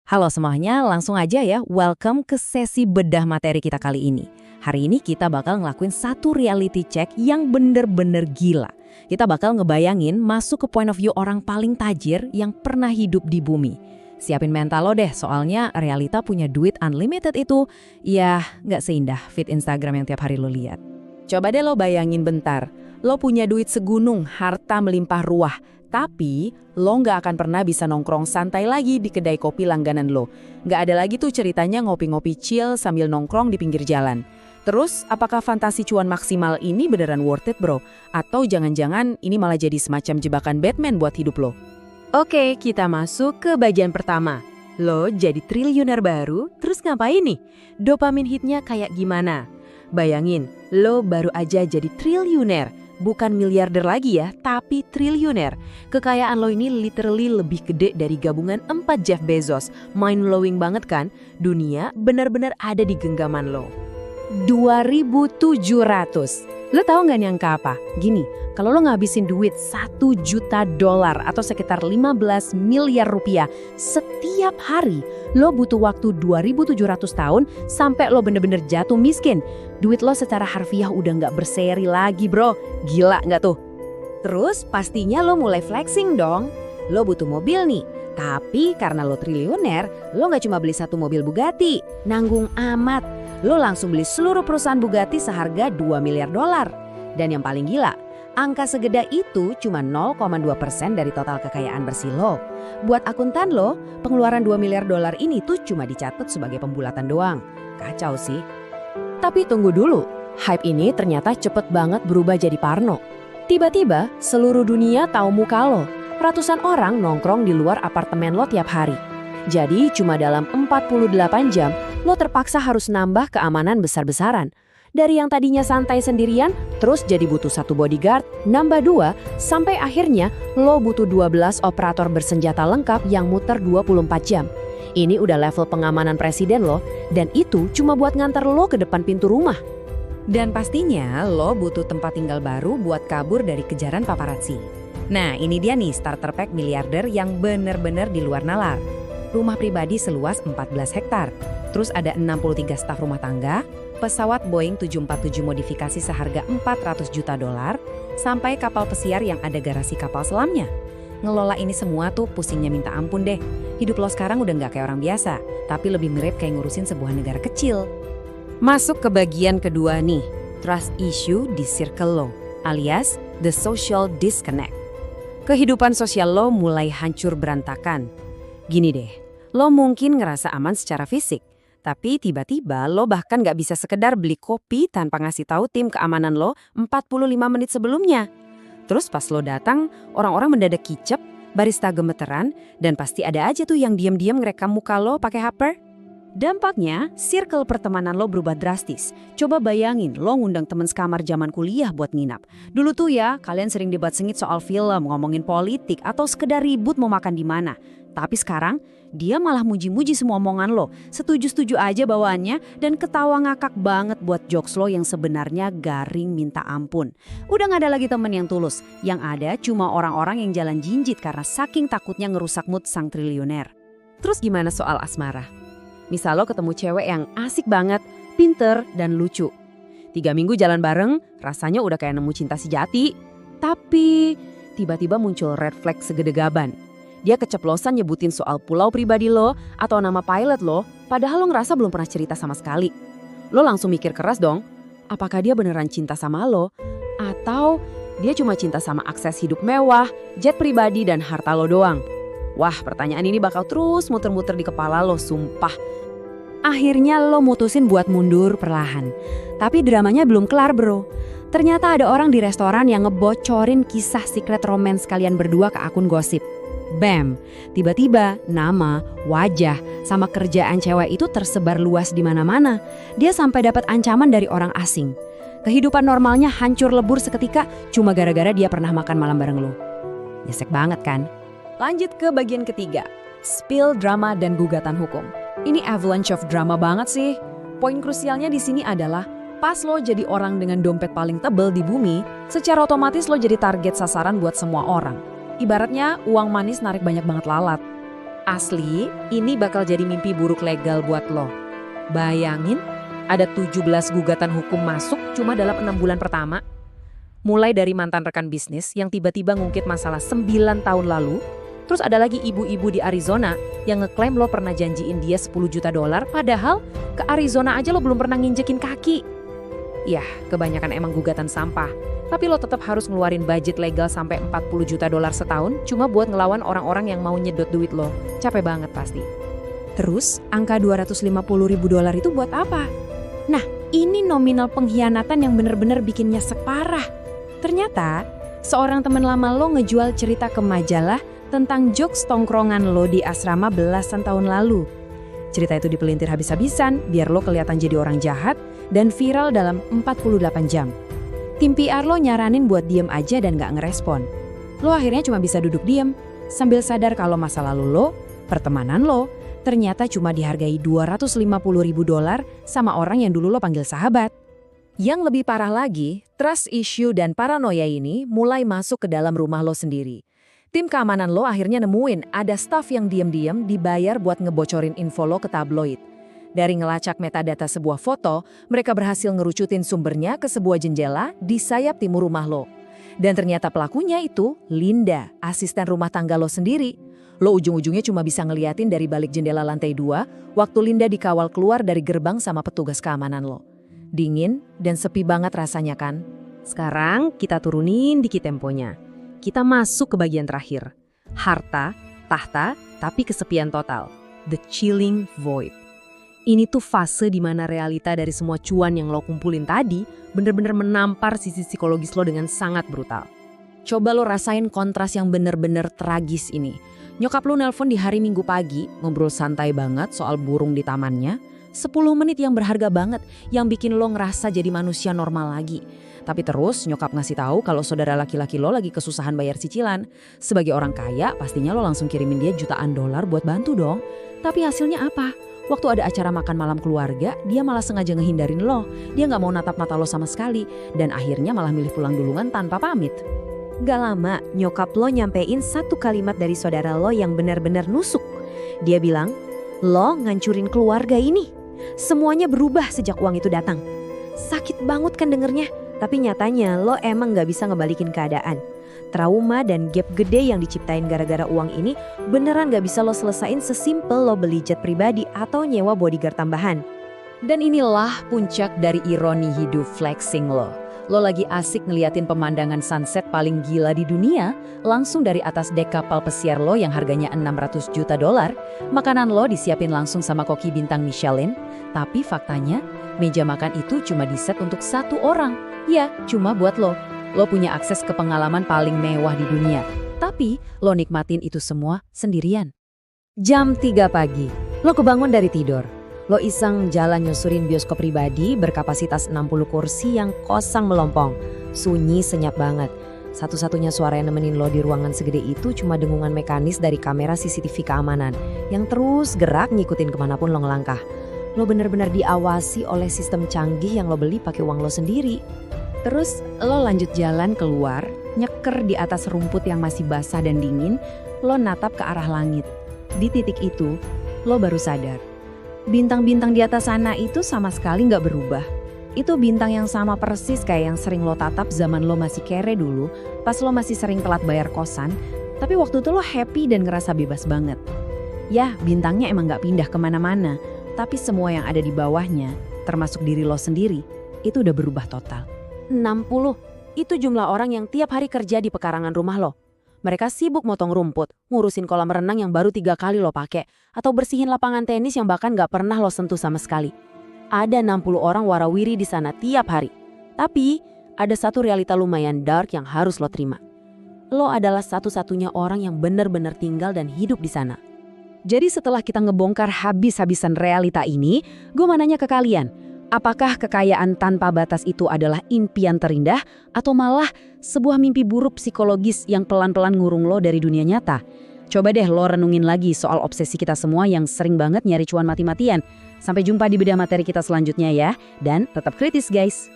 Halo semuanya, langsung aja ya, welcome ke sesi bedah materi kita kali ini. Hari ini kita bakal ngelakuin satu reality check yang bener-bener gila. Kita bakal ngebayangin masuk ke point of view orang paling tajir yang pernah hidup di bumi. Siapin mental lo deh, soalnya realita punya duit unlimited itu, ya nggak seindah feed Instagram yang tiap hari lo lihat. Coba deh lo bayangin bentar, lo punya duit segunung, harta melimpah ruah. Tapi, lo nggak akan pernah bisa nongkrong santai lagi di kedai kopi langganan lo. Nggak ada lagi tuh ceritanya ngopi-ngopi chill sambil nongkrong di pinggir jalan. Terus, apakah fantasi cuan maksimal ini beneran worth it, bro? Atau jangan-jangan ini malah jadi semacam jebakan Batman buat hidup lo? Oke, kita masuk ke bagian pertama. Lo jadi triliuner baru, terus ngapain nih? Dopamin hitnya kayak gimana? Bayangin, lo baru aja jadi triliuner. Bukan miliarder lagi ya, tapi triliuner. Kekayaan lo ini literally lebih gede dari gabungan 4 Jeff Bezos. Mind-blowing banget kan? Dunia benar-benar ada di genggaman lo. 2.700. Lo tahu nggak nyangka apa? Gini, kalau lo ngabisin duit $1 juta atau sekitar 15 miliar rupiah setiap hari, lo butuh waktu 2.700 tahun sampai lo bener-bener jatuh miskin. Duit lo secara harfiah udah nggak berseri lagi, bro. Gila nggak tuh? Terus pastinya lo mulai flexing dong. Lo butuh mobil nih. Tapi karena lo triliuner, lo nggak cuma beli satu mobil Bugatti. Nanggung amat. Lo langsung beli seluruh perusahaan Bugatti seharga $2 miliar. Dan yang paling gila, angka segede itu cuma 0,2% dari total kekayaan bersih lo. Buat akuntan lo, pengeluaran $2 miliar ini tuh cuma dicatat sebagai pembulatan doang. Kacau sih. Tapi tunggu dulu, hype ini ternyata cepet banget berubah jadi parno. Tiba-tiba seluruh dunia tahu muka lo. Ratusan orang nongkrong di luar apartemen lo tiap hari. Jadi cuma dalam 48 jam, lo terpaksa harus nambah keamanan besar-besaran. Dari yang tadinya santai sendirian, terus jadi butuh satu bodyguard, nambah 2, sampai akhirnya lo butuh 12 operator bersenjata lengkap yang muter 24 jam. Ini udah level pengamanan presiden lo, dan itu cuma buat nganter lo ke depan pintu rumah. Dan pastinya lo butuh tempat tinggal baru buat kabur dari kejaran paparazzi. Nah, ini dia nih starter pack miliarder yang bener-bener di luar nalar. Rumah pribadi seluas 14 hektar, terus ada 63 staf rumah tangga, pesawat Boeing 747 modifikasi seharga $400 juta, sampai kapal pesiar yang ada garasi kapal selamnya. Ngelola ini semua tuh pusingnya minta ampun deh. Hidup lo sekarang udah nggak kayak orang biasa, tapi lebih mirip kayak ngurusin sebuah negara kecil. Masuk ke bagian kedua nih, trust issue di circle lo, alias the social disconnect. Kehidupan sosial lo mulai hancur berantakan. Gini deh, lo mungkin ngerasa aman secara fisik, tapi tiba-tiba lo bahkan gak bisa sekedar beli kopi tanpa ngasih tahu tim keamanan lo 45 menit sebelumnya. Terus pas lo datang, orang-orang mendadak kicep, barista gemeteran, dan pasti ada aja tuh yang diam-diam ngerekam muka lo pakai HP. Dampaknya, circle pertemanan lo berubah drastis. Coba bayangin, lo ngundang temen sekamar zaman kuliah buat nginap. Dulu tuh ya, kalian sering debat sengit soal film, ngomongin politik, atau sekedar ribut mau makan di mana. Tapi sekarang, dia malah muji-muji semua omongan lo. Setuju-setuju aja bawaannya dan ketawa ngakak banget buat jokes lo yang sebenarnya garing minta ampun. Udah gak ada lagi temen yang tulus. Yang ada cuma orang-orang yang jalan jinjit karena saking takutnya ngerusak mood sang triliuner. Terus gimana soal asmara? Misal lo ketemu cewek yang asik banget, pinter, dan lucu. 3 minggu jalan bareng, rasanya udah kayak nemu cinta sejati. Tapi tiba-tiba muncul red flag segede gaban. Dia keceplosan nyebutin soal pulau pribadi lo atau nama pilot lo, padahal lo ngerasa belum pernah cerita sama sekali. Lo langsung mikir keras dong, apakah dia beneran cinta sama lo? Atau dia cuma cinta sama akses hidup mewah, jet pribadi, dan harta lo doang? Wah, pertanyaan ini bakal terus muter-muter di kepala lo, sumpah. Akhirnya lo mutusin buat mundur perlahan. Tapi dramanya belum kelar, bro. Ternyata ada orang di restoran yang ngebocorin kisah secret romance kalian berdua ke akun gosip. Bam, tiba-tiba nama, wajah, sama kerjaan cewek itu tersebar luas di mana-mana. Dia sampai dapat ancaman dari orang asing. Kehidupan normalnya hancur lebur seketika cuma gara-gara dia pernah makan malam bareng lo. Nyesek banget kan? Lanjut ke bagian ketiga, spill drama dan gugatan hukum. Ini avalanche of drama banget sih. Poin krusialnya di sini adalah pas lo jadi orang dengan dompet paling tebel di bumi, secara otomatis lo jadi target sasaran buat semua orang. Ibaratnya uang manis narik banyak banget lalat. Asli, ini bakal jadi mimpi buruk legal buat lo. Bayangin, ada 17 gugatan hukum masuk cuma dalam 6 bulan pertama. Mulai dari mantan rekan bisnis yang tiba-tiba ngungkit masalah 9 tahun lalu, terus ada lagi ibu-ibu di Arizona yang ngeklaim lo pernah janjiin dia 10 juta dolar, padahal ke Arizona aja lo belum pernah nginjekin kaki. Yah, kebanyakan emang gugatan sampah. Tapi lo tetap harus ngeluarin budget legal sampai 40 juta dolar setahun cuma buat ngelawan orang-orang yang mau nyedot duit lo. Capek banget pasti. Terus, angka 250 ribu dolar itu buat apa? Nah, ini nominal pengkhianatan yang bener-bener bikin nyesek parah. Ternyata, seorang teman lama lo ngejual cerita ke majalah tentang jokes tongkrongan lo di asrama belasan tahun lalu. Cerita itu dipelintir habis-habisan biar lo kelihatan jadi orang jahat dan viral dalam 48 jam. Tim PR lo nyaranin buat diem aja dan gak ngerespon. Lo akhirnya cuma bisa duduk diem, sambil sadar kalau masa lalu lo, pertemanan lo, ternyata cuma dihargai 250 ribu dolar sama orang yang dulu lo panggil sahabat. Yang lebih parah lagi, trust issue dan paranoia ini mulai masuk ke dalam rumah lo sendiri. Tim keamanan lo akhirnya nemuin ada staf yang diam-diam dibayar buat ngebocorin info lo ke tabloid. Dari ngelacak metadata sebuah foto, mereka berhasil ngerucutin sumbernya ke sebuah jendela di sayap timur rumah lo. Dan ternyata pelakunya itu Linda, asisten rumah tangga lo sendiri. Lo ujung-ujungnya cuma bisa ngeliatin dari balik jendela lantai 2 waktu Linda dikawal keluar dari gerbang sama petugas keamanan lo. Dingin dan sepi banget rasanya kan? Sekarang kita turunin dikit temponya. Kita masuk ke bagian terakhir. Harta, tahta, tapi kesepian total. The chilling void. Ini tuh fase di mana realita dari semua cuan yang lo kumpulin tadi bener-bener menampar sisi psikologis lo dengan sangat brutal. Coba lo rasain kontras yang bener-bener tragis ini. Nyokap lo nelpon di hari Minggu pagi, ngobrol santai banget soal burung di tamannya. 10 menit yang berharga banget, yang bikin lo ngerasa jadi manusia normal lagi. Tapi terus nyokap ngasih tahu kalau saudara laki-laki lo lagi kesusahan bayar cicilan. Sebagai orang kaya, pastinya lo langsung kirimin dia jutaan dolar buat bantu dong. Tapi hasilnya apa? Waktu ada acara makan malam keluarga, dia malah sengaja ngehindarin lo. Dia nggak mau natap mata lo sama sekali. Dan akhirnya malah milih pulang duluan tanpa pamit. Gak lama, nyokap lo nyampein satu kalimat dari saudara lo yang benar-benar nusuk. Dia bilang, lo ngancurin keluarga ini. Semuanya berubah sejak uang itu datang. Sakit banget kan dengernya. Tapi nyatanya lo emang gak bisa ngebalikin keadaan. Trauma dan gap gede yang diciptain gara-gara uang ini beneran gak bisa lo selesain sesimpel lo beli jet pribadi atau nyewa bodyguard tambahan. Dan inilah puncak dari ironi hidup flexing lo. Lo lagi asik ngeliatin pemandangan sunset paling gila di dunia, langsung dari atas dek kapal pesiar lo yang harganya 600 juta dolar, makanan lo disiapin langsung sama koki bintang Michelin, tapi faktanya meja makan itu cuma diset untuk satu orang. Ya, cuma buat lo. Lo punya akses ke pengalaman paling mewah di dunia. Tapi lo nikmatin itu semua sendirian. Jam 3 pagi, lo kebangun dari tidur. Lo iseng jalan nyusurin bioskop pribadi berkapasitas 60 kursi yang kosong melompong. Sunyi senyap banget. Satu-satunya suara yang nemenin lo di ruangan segede itu cuma dengungan mekanis dari kamera CCTV keamanan yang terus gerak ngikutin kemanapun lo ngelangkah. Lo bener-bener diawasi oleh sistem canggih yang lo beli pakai uang lo sendiri. Terus lo lanjut jalan keluar, nyeker di atas rumput yang masih basah dan dingin, lo natap ke arah langit. Di titik itu, lo baru sadar. Bintang-bintang di atas sana itu sama sekali nggak berubah. Itu bintang yang sama persis kayak yang sering lo tatap zaman lo masih kere dulu, pas lo masih sering telat bayar kosan, tapi waktu itu lo happy dan ngerasa bebas banget. Ya, bintangnya emang nggak pindah kemana-mana, tapi semua yang ada di bawahnya, termasuk diri lo sendiri, itu udah berubah total. 60, itu jumlah orang yang tiap hari kerja di pekarangan rumah lo. Mereka sibuk motong rumput, ngurusin kolam renang yang baru 3 kali lo pakai, atau bersihin lapangan tenis yang bahkan gak pernah lo sentuh sama sekali. Ada 60 orang warawiri di sana tiap hari. Tapi, ada satu realita lumayan dark yang harus lo terima. Lo adalah satu-satunya orang yang benar-benar tinggal dan hidup di sana. Jadi setelah kita ngebongkar habis-habisan realita ini, gue mau nanya ke kalian, apakah kekayaan tanpa batas itu adalah impian terindah atau malah sebuah mimpi buruk psikologis yang pelan-pelan ngurung lo dari dunia nyata? Coba deh lo renungin lagi soal obsesi kita semua yang sering banget nyari cuan mati-matian. Sampai jumpa di bedah materi kita selanjutnya ya. Dan tetap kritis guys.